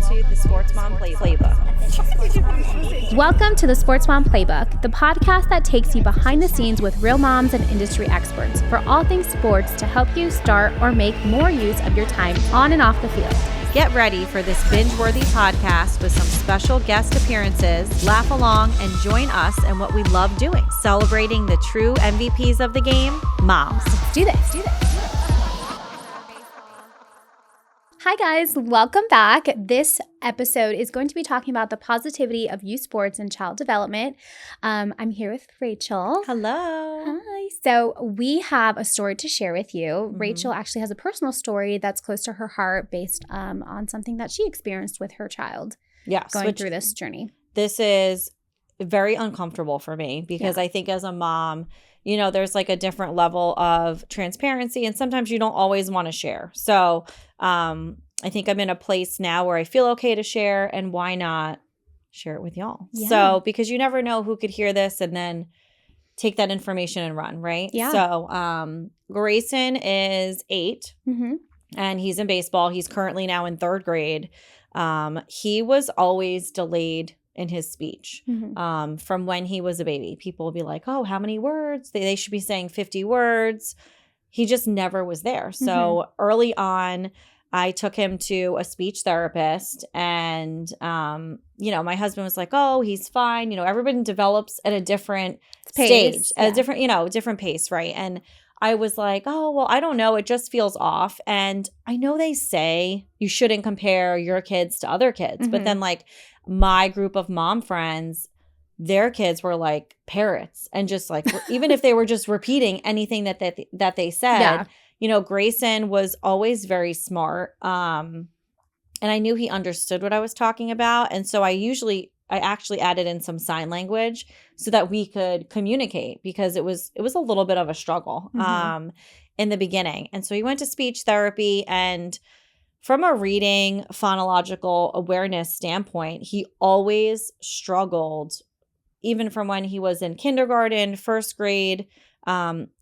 to the Sports Mom Playbook. Welcome to the Sports Mom Playbook, the podcast that takes you behind the scenes with real moms and industry experts for all things sports to help you start or make more use of your time on and off the field. Get ready for this binge-worthy podcast with some special guest appearances. Laugh along and join us in what we love doing, celebrating the true MVPs of the game, moms. Let's do this. Hi guys, welcome back. This episode is going to be talking about the positivity of youth sports and child development. I'm here with Rachel. Hello. Hi. So we have a story to share with you. Rachel actually has a personal story that's close to her heart based on something that she experienced with her child. Yes. Going through this journey. This is very uncomfortable for me because I think as a mom, you know, there's like a different level of transparency and sometimes you don't always want to share. So I think I'm in a place now where I feel okay to share, and why not share it with y'all? Yeah. So because you never know who could hear this and then take that information and run, right? Yeah. So Grayson is 8 and he's in baseball. He's currently now in 3rd grade. He was always delayed in his speech from when he was a baby. People will be like, oh, how many words? They should be saying 50 words. He just never was there. So early on, I took him to a speech therapist and, you know, my husband was like, oh, he's fine. You know, everybody develops at a different stage, at a different, you know, different pace. Right. And I was like, oh, well, I don't know. It just feels off. And I know they say you shouldn't compare your kids to other kids, but then like my group of mom friends, their kids were like parrots and just like, even if they were just repeating anything that they said, you know, Grayson was always very smart. And I knew he understood what I was talking about. And so I actually added in some sign language so that we could communicate because it was a little bit of a struggle in the beginning. And so he went to speech therapy, and from a reading phonological awareness standpoint, he always struggled, even from when he was in kindergarten, 1st grade.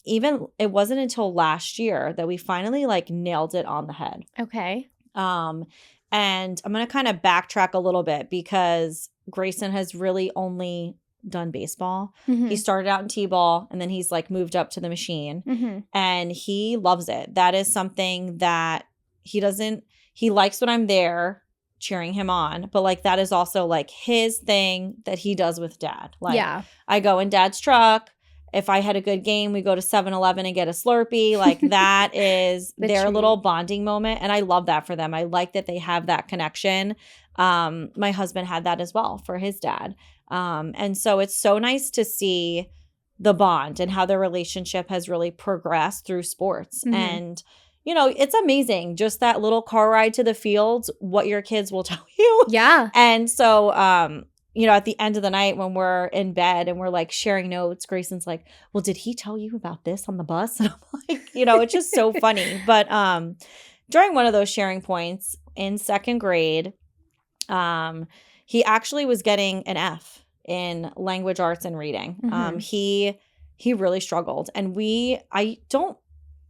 Even it wasn't until last year that we finally like nailed it on the head. Okay. And I'm going to kind of backtrack a little bit because Grayson has really only done baseball. He started out in t-ball and then he's like moved up to the machine and he loves it. That is something that he likes when I'm there cheering him on, but like that is also like his thing that he does with dad. Like I go in dad's truck. If I had a good game, we go to 7-Eleven and get a Slurpee. Like that is their little bonding moment. And I love that for them. I like that they have that connection. My husband had that as well for his dad. And so it's so nice to see the bond and how their relationship has really progressed through sports. And you know, it's amazing just that little car ride to the fields, what your kids will tell you. Yeah. And so, you know, at the end of the night when we're in bed and we're like sharing notes, Grayson's like, well, did he tell you about this on the bus? And I'm like, you know, it's just so funny. But during one of those sharing points in 2nd grade, he actually was getting an F in language arts and reading. He really struggled. And I don't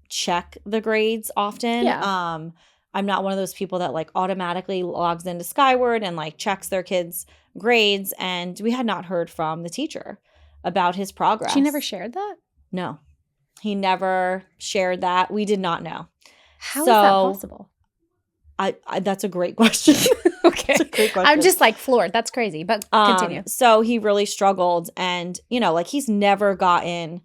check the grades often. I'm not one of those people that like automatically logs into Skyward and like checks their kids' grades. And we had not heard from the teacher about his progress. She never shared that? No, he never shared that. We did not know. How is that possible? I that's a great question. Okay. That's a great question. I'm just like floored. That's crazy, but continue. So he really struggled, and you know, like he's never gotten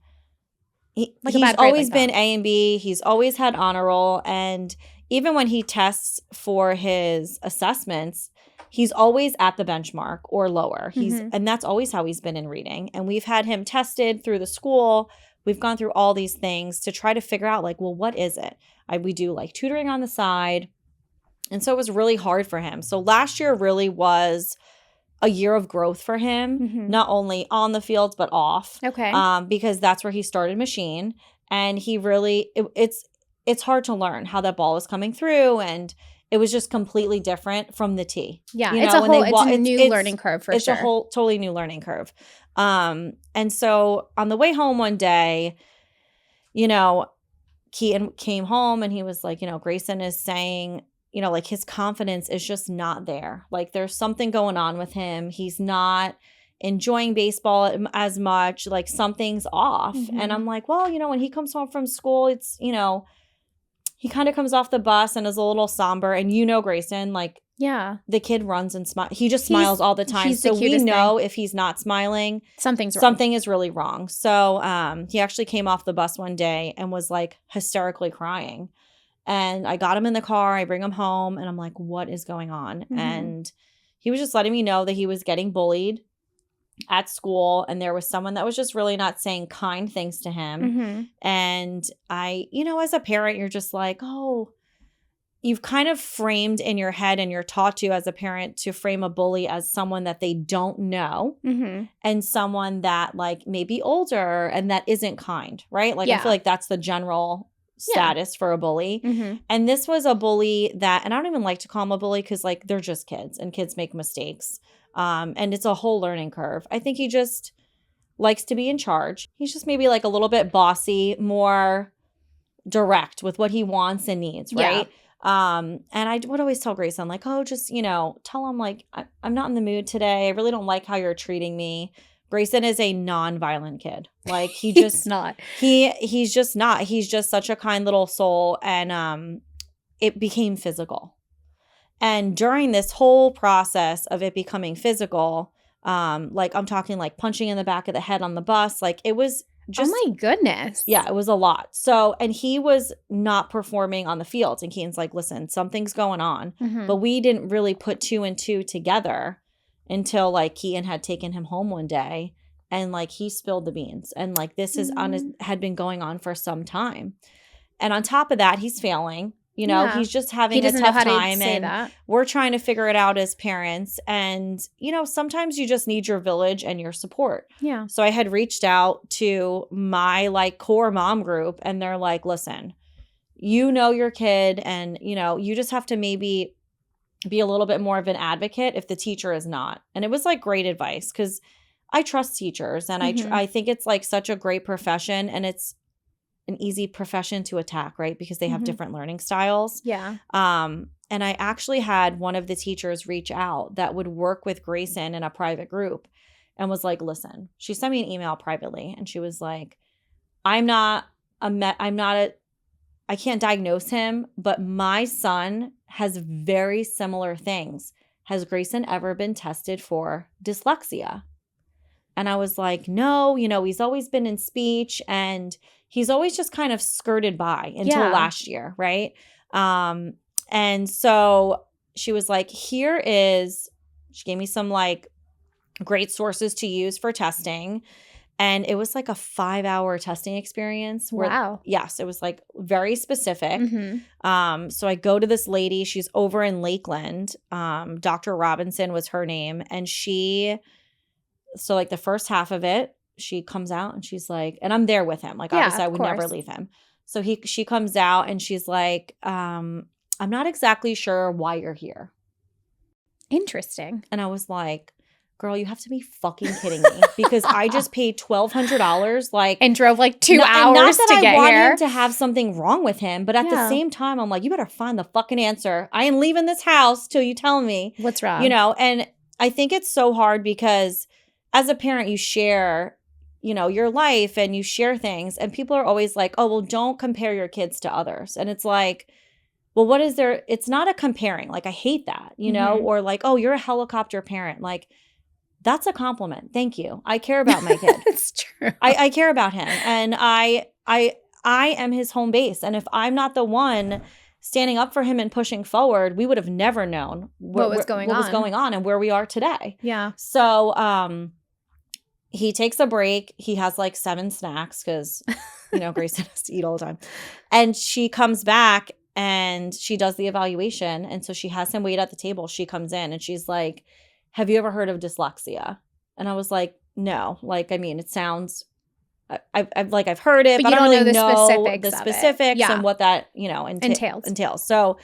he's always been A and B. He's always had honor roll. And even when he tests for his assessments, he's always at the benchmark or lower. And that's always how he's been in reading. And we've had him tested through the school. We've gone through all these things to try to figure out like, well, what is it? We do like tutoring on the side. And so it was really hard for him. So last year really was a year of growth for him, not only on the field, but off. Okay. Because that's where he started machine. And he really, it's hard to learn how that ball is coming through. And it was just completely different from the tee. Yeah. You know, it's a new learning curve for sure. It's a whole totally new learning curve. And so on the way home one day, you know, Keaton came home and he was like, you know, Grayson is saying, you know, like his confidence is just not there. Like there's something going on with him. He's not enjoying baseball as much. Like something's off. And I'm like, well, you know, when he comes home from school, it's, you know, he kind of comes off the bus and is a little somber. And you know, Grayson, like, yeah, the kid runs and smiles. He just smiles all the time. So we know if he's not smiling, something is really wrong. So he actually came off the bus one day and was like hysterically crying. And I got him in the car. I bring him home and I'm like, what is going on? And he was just letting me know that he was getting bullied at school. And there was someone that was just really not saying kind things to him. And I, you know, as a parent, you're just like, oh, you've kind of framed in your head and you're taught to as a parent to frame a bully as someone that they don't know and someone that like may be older and that isn't kind, right? Like I feel like that's the general status for a bully. And this was a bully that, and I don't even like to call him a bully because like they're just kids and kids make mistakes. And it's a whole learning curve. I think he just likes to be in charge. He's just maybe like a little bit bossy, more direct with what he wants and needs, right? And I would always tell Grayson, like, oh, just, you know, tell him like, I'm not in the mood today. I really don't like how you're treating me. Grayson is a non-violent kid. Like he just not. He's just not. He's just such a kind little soul. And it became physical. And during this whole process of it becoming physical, like I'm talking like punching in the back of the head on the bus, like it was just, oh my goodness. Yeah, it was a lot. So, and he was not performing on the field. And Keaton's like, listen, something's going on. But we didn't really put 2 and 2 together until like Keaton had taken him home one day and like he spilled the beans. And like this is had been going on for some time. And on top of that, he's failing. You know, he's just having a tough time and we're trying to figure it out as parents. And, you know, sometimes you just need your village and your support. Yeah. So I had reached out to my like core mom group and they're like, listen, you know your kid and, you know, you just have to maybe be a little bit more of an advocate if the teacher is not. And it was like great advice because I trust teachers and I think it's like such a great profession and it's an easy profession to attack, right? Because they have different learning styles. Yeah. And I actually had one of the teachers reach out that would work with Grayson in a private group and was like, listen, she sent me an email privately and she was like, I can't diagnose him, but my son has very similar things. Has Grayson ever been tested for dyslexia? And I was like, no, you know, he's always been in speech and he's always just kind of skirted by until last year, right? And so she was like, she gave me some like great sources to use for testing. And it was like a 5-hour testing experience. Wow. Yes, it was like very specific. So I go to this lady. She's over in Lakeland. Dr. Robinson was her name. And so like the first half of it, she comes out and she's like, and I'm there with him. Like obviously I would never leave him. So she comes out and she's like, I'm not exactly sure why you're here. Interesting. And I was like, girl, you have to be fucking kidding me because I just paid $1,200 like and drove like 2 hours to get here. I want him to have something wrong with him, but at the same time, I'm like, you better find the fucking answer. I ain't leaving this house till you tell me what's wrong. You know, and I think it's so hard because as a parent, you share, you know, your life and you share things and people are always like, oh, well, don't compare your kids to others. And it's like, well, what is there? It's not a comparing. Like, I hate that, you know, or like, oh, you're a helicopter parent. Like, that's a compliment. Thank you. I care about my kid. It's true. I care about him and I am his home base. And if I'm not the one standing up for him and pushing forward, we would have never known what was going on and where we are today. Yeah. So, he takes a break. He has like 7 snacks because, you know, Grayson has to eat all the time. And she comes back and she does the evaluation. And so she has him wait at the table. She comes in and she's like, have you ever heard of dyslexia? And I was like, no. Like, I mean, it sounds, I've heard it, but I don't really know the specifics and what that, you know, entails. So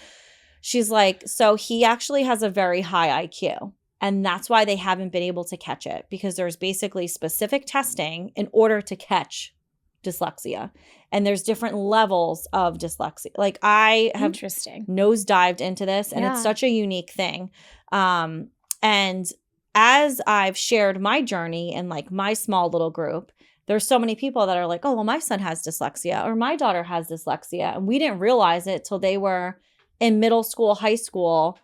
she's like, so he actually has a very high IQ. And that's why they haven't been able to catch it because there's basically specific testing in order to catch dyslexia, and there's different levels of dyslexia. Like I have nosedived into this, and it's such a unique thing. And as I've shared my journey in like my small little group, there's so many people that are like, oh, well, my son has dyslexia or my daughter has dyslexia. And we didn't realize it till they were in middle school, high school.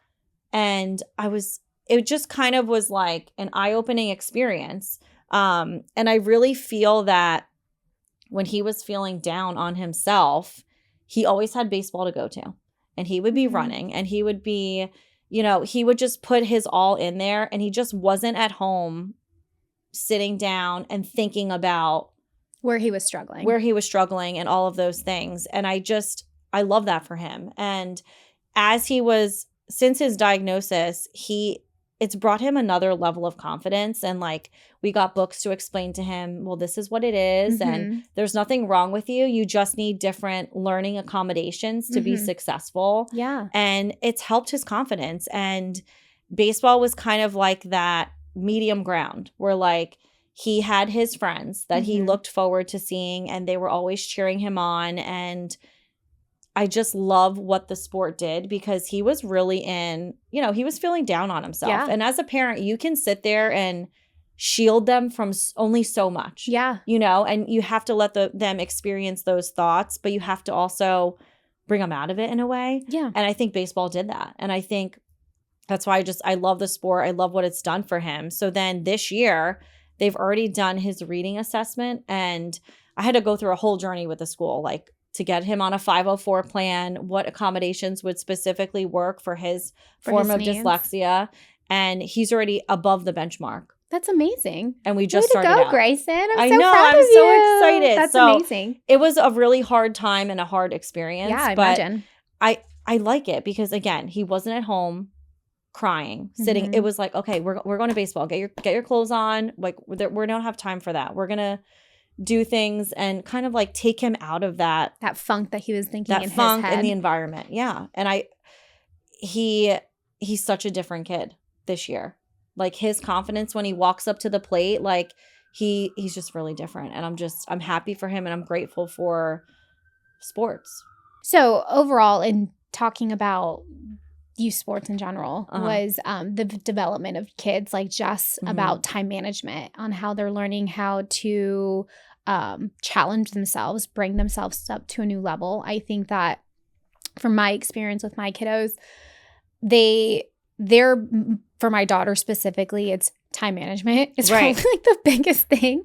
And it just kind of was like an eye-opening experience. And I really feel that when he was feeling down on himself, he always had baseball to go to. And he would be running, and he would be, he would just put his all in there, and he just wasn't at home sitting down and thinking about where he was struggling and all of those things. And I love that for him. And since his diagnosis, it's brought him another level of confidence. And like, we got books to explain to him, well, this is what it is. And there's nothing wrong with you. You just need different learning accommodations to be successful. Yeah. And it's helped his confidence. And baseball was kind of like that medium ground where like he had his friends that he looked forward to seeing, and they were always cheering him on. And I just love what the sport did, because he was really he was feeling down on himself. Yeah. And as a parent, you can sit there and shield them from only so much. Yeah. And you have to let them experience those thoughts, but you have to also bring them out of it in a way. Yeah. And I think baseball did that. And I think that's why I love the sport. I love what it's done for him. So then this year, they've already done his reading assessment, and I had to go through a whole journey with the school, like to get him on a 504 plan, what accommodations would specifically work for his form of dyslexia. And he's already above the benchmark. That's amazing. And we just started out. Grayson. I'm so excited. That's amazing. It was a really hard time and a hard experience. Yeah, I imagine. I like it because, again, he wasn't at home crying, sitting. It was like, okay, we're going to baseball. Get your clothes on. Like, we don't have time for that. We're gonna do things and kind of like take him out of that funk that he was thinking in his head. That funk in the environment. Yeah. And he's such a different kid this year. Like, his confidence when he walks up to the plate, like he's just really different. And I'm happy for him, and I'm grateful for sports. So overall, in talking about youth sports in general, was the development of kids, like just about time management, on how they're learning how to challenge themselves, bring themselves up to a new level. I think that from my experience with my kiddos, they're for my daughter specifically, it's time management. It's probably like the biggest thing,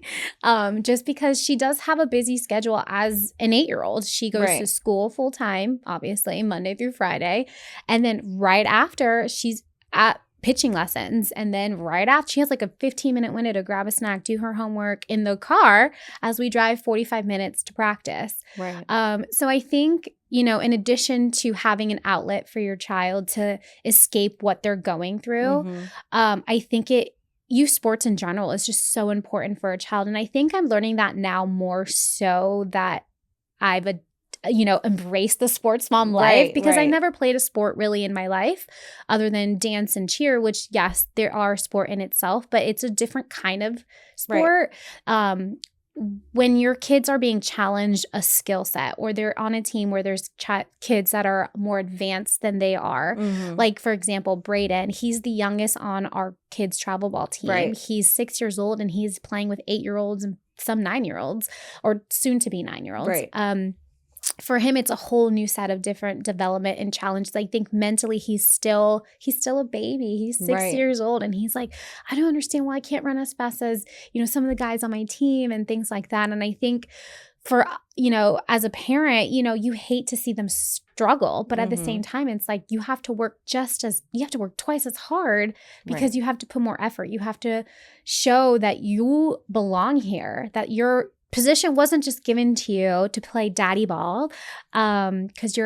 just because she does have a busy schedule as an 8-year-old. She goes to school full time, obviously, Monday through Friday. And then right after, she's at pitching lessons. And then right after, she has like a 15-minute window to grab a snack, do her homework in the car as we drive 45 minutes to practice. Right. So I think, in addition to having an outlet for your child to escape what they're going through, I think youth sports in general is just so important for a child. And I think I'm learning that now more so that I've embraced the sports mom life, because I never played a sport really in my life other than dance and cheer, which, yes, there are sport in itself, but it's a different kind of sport. When your kids are being challenged a skill set, or they're on a team where there's kids that are more advanced than they are, like, for example, Braden, he's the youngest on our kids travel ball team. He's 6 years old, and he's playing with 8-year-olds and some 9-year-olds, or soon to be 9-year-olds. For him, it's a whole new set of different development and challenges. I think mentally he's still a baby. He's 6 years old, and he's like, I don't understand why I can't run as fast as, some of the guys on my team and things like that. And I think for, as a parent, you hate to see them struggle, but at the same time, it's like you have to work twice as hard, because you have to put more effort. You have to show that you belong here, that your position wasn't just given to you to play daddy ball, because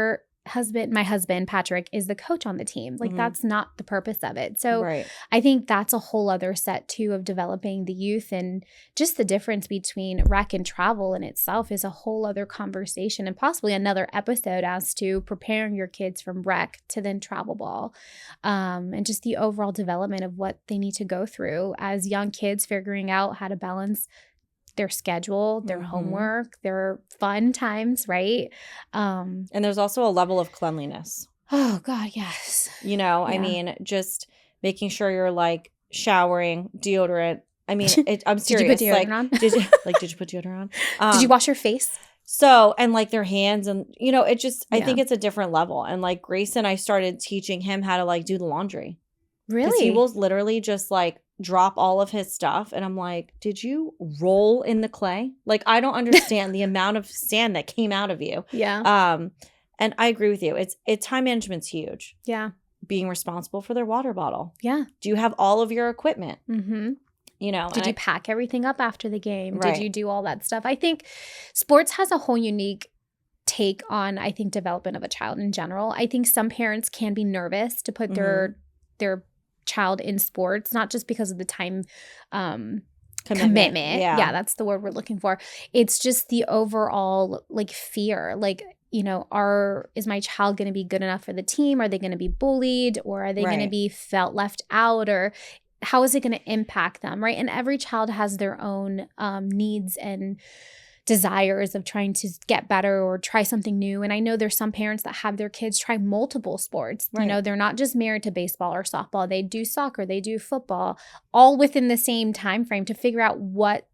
my husband, Patrick, is the coach on the team. Like, that's not the purpose of it. So I think that's a whole other set too of developing the youth, and just the difference between rec and travel in itself is a whole other conversation, and possibly another episode as to preparing your kids from rec to then travel ball, and just the overall development of what they need to go through as young kids, figuring out how to balance their schedule, their homework, their fun times, right? And there's also a level of cleanliness. Oh, God, yes. You know, I mean, just making sure you're like showering, deodorant. I mean, I'm serious. Did you put deodorant on? Did you put deodorant on? Did you wash your face? So, and like their hands and, you know, it just, I think it's a different level. And like Grayson, I started teaching him how to like do the laundry. Really? Because he will literally just like drop all of his stuff. And I'm like, did you roll in the clay? Like, I don't understand the amount of sand that came out of you. Yeah. And I agree with you. It's time management's huge. Yeah. Being responsible for their water bottle. Yeah. Do you have all of your equipment? Mm-hmm. You know, did you pack everything up after the game? Right. Did you do all that stuff? I think sports has a whole unique take on, I think, development of a child in general. I think some parents can be nervous to put their child in sports, not just because of the time commitment. Yeah, that's the word we're looking for. It's just the overall like fear, like, you know, is my child going to be good enough for the team? Are they going to be bullied, or are they going to be felt left out, or how is it going to impact them, right? And every child has their own needs and desires of trying to get better or try something new. And I know there's some parents that have their kids try multiple sports. Right. You know, they're not just married to baseball or softball. They do soccer, they do football, all within the same time frame to figure out what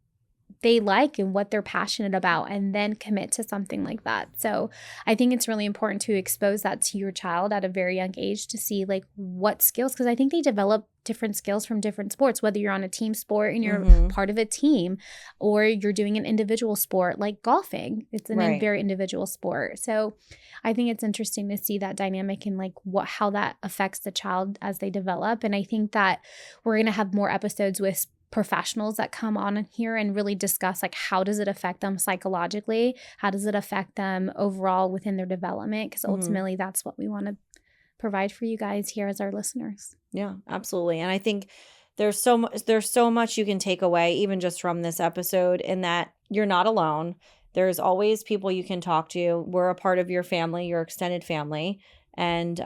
they like and what they're passionate about, and then commit to something like that. So I think it's really important to expose that to your child at a very young age to see like what skills, because I think they develop different skills from different sports, whether you're on a team sport and you're part of a team, or you're doing an individual sport like golfing. It's a very individual sport. So I think it's interesting to see that dynamic and like how that affects the child as they develop. And I think that we're going to have more episodes with professionals that come on here and really discuss like how does it affect them psychologically, how does it affect them overall within their development, because ultimately that's what we want to provide for you guys here as our listeners. Yeah, absolutely. And I think there's so much you can take away even just from this episode, in that you're not alone. There's always people you can talk to. We're a part of your family, your extended family, and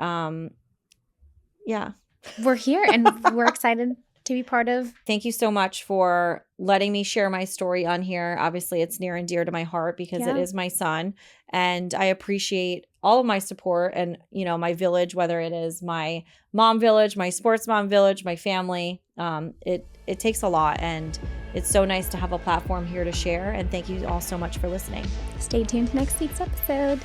we're here and we're excited to be part of. Thank you so much for letting me share my story on here. Obviously, it's near and dear to my heart because it is my son, and I appreciate all of my support and, you know, my village, whether it is my mom village, my sports mom village, my family. It takes a lot, and it's so nice to have a platform here to share. And thank you all so much for listening. Stay tuned to next week's episode.